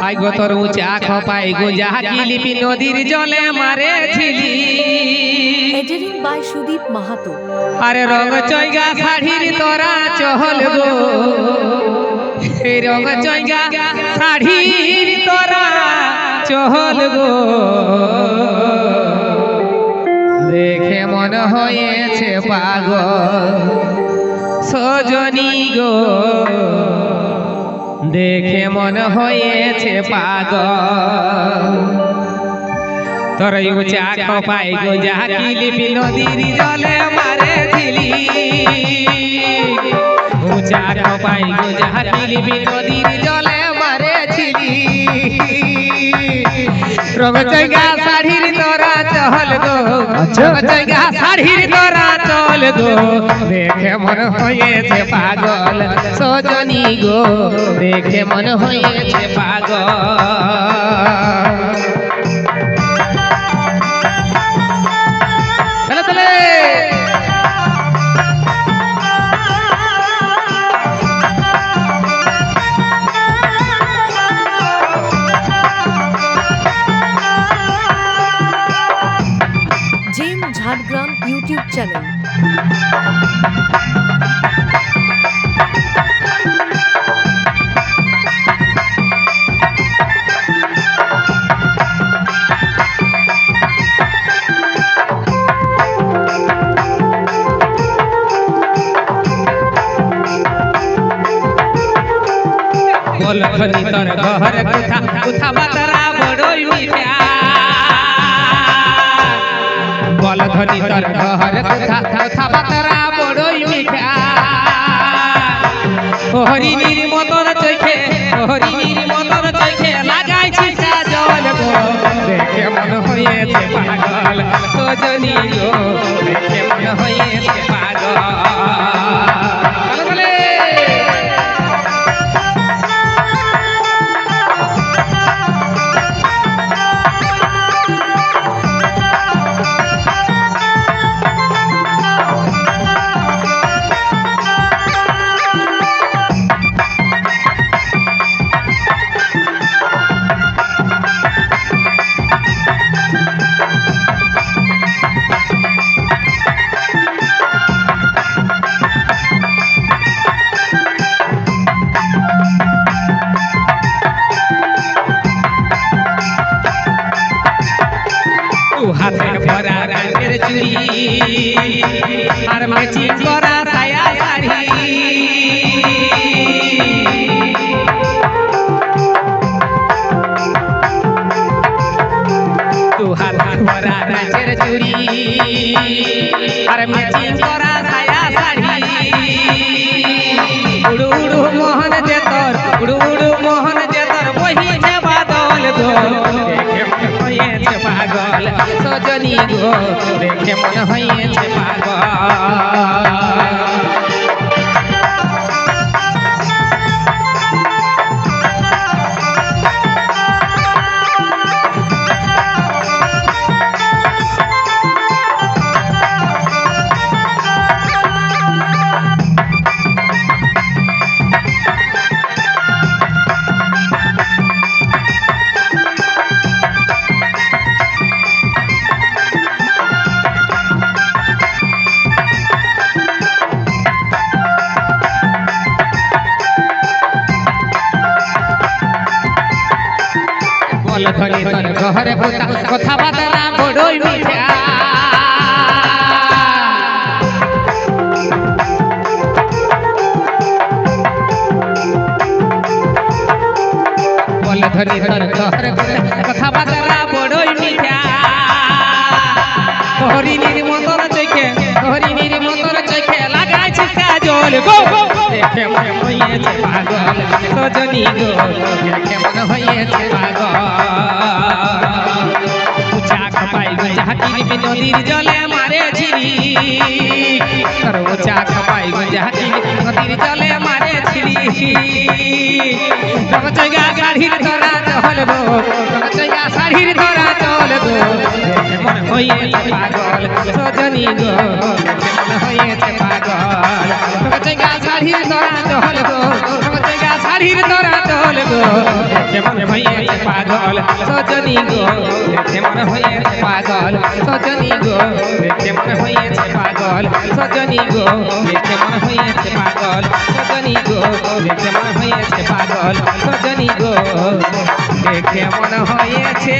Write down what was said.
I go তোর উঁচা খপাই গো যাহা কিলিপি নদীর জলে মারেছিলি। Editing by Sudip Mahato. আরে রঙ চৈগা শাড়ির তোরা চহল গো, এই রঙ চৈগা শাড়ির তোরা চহল গো, দেখে মন হয়েছে পাগল সজনী গো, দেখে মন হয়েছে পাগল। তোর উঁচা খপাই গো যাহা কিলিপি নদীর জলে মারেছিলি, উঁচা খপাই গো যাহা কিলিপি নদীর জলে মারেছিলি। রঙ চৈগা শাড়ির তোরা চহল গো, রঙ চৈগা শাড়ির তোরা চল গো, দেখে মন হয়েছে পাগল সজনী গো, দেখে মন হয়েছে পাগল। জেম ঝাড়গ্রাম ইউটিউব চ্যানেল। বলখনি তোর ঘর কোথা কোথা বাতরা বড়ই মিঠা, বলখনি তোর ঘর কোথা কোথা বাতরা বড়ই মিঠা। হরিণীর মতন চোখে, হরিণীর মতন চোখে লাগাইছি কাজল গো, দেখে মন হয়েছে পাগল সজনী গো, দেখে মন হয়েছে পাগল। হাতে ভরা রঙের চুড়ি আর ম্যাচিং করা সায়া শাড়ি, তু হাতে ভরা রঙের চুড়ি আর ম্যাচিং করা সায়া শাড়ি। উড়ু উড়ু মোহন যে তোর, উড়ু উড়ু মোহন যে তোর বহিছে বাদল গো, দেখে মন হয়েছে পাগল সজনী গো, দেখে মন হয়েছে পাগল। বলখনি তোর ঘরে কথা বাতরা বড়ই মিঠা, বলখনি তোর ঘরে কথা বাতরা বড়ই মিঠা। হরিণীর মতন চোখে, হরিণীর মতন চোখে লাগাইছি কাজল গো, দেখে মন হয়েছে পাগল সজনী গো, দেখে মন হয়েছে পাগল। উঁচা খপাই গো যাহা কিলিপি নদীর জলে মারেছিলি, তোর উঁচা খপাই গো যাহা কিলিপি নদীর জলে মারেছিলি। রঙ চৈগা শাড়ির তোরা চহল গো, রঙ চৈগা শাড়ির তোরা চল গো, দেখে মন হয়েছে পাগল সজনী গো, দেখে মন হয়েছে পাগল। রঙ চৈগা শাড়ির তোরা চহল গো, রঙ চৈগা শাড়ির দরা চল গো দেখে মনে হয়েছে পাগল সজনী গো দেখে মনে হয়েছে পাগল সজনী গো দেখে মনে হয়েছে পাগল সজনী গো দেখে মনে হয়েছে পাগল সজনী গো দেখে মনে হয়েছে পাগল সজনী গো দেখে মনে হয়েছে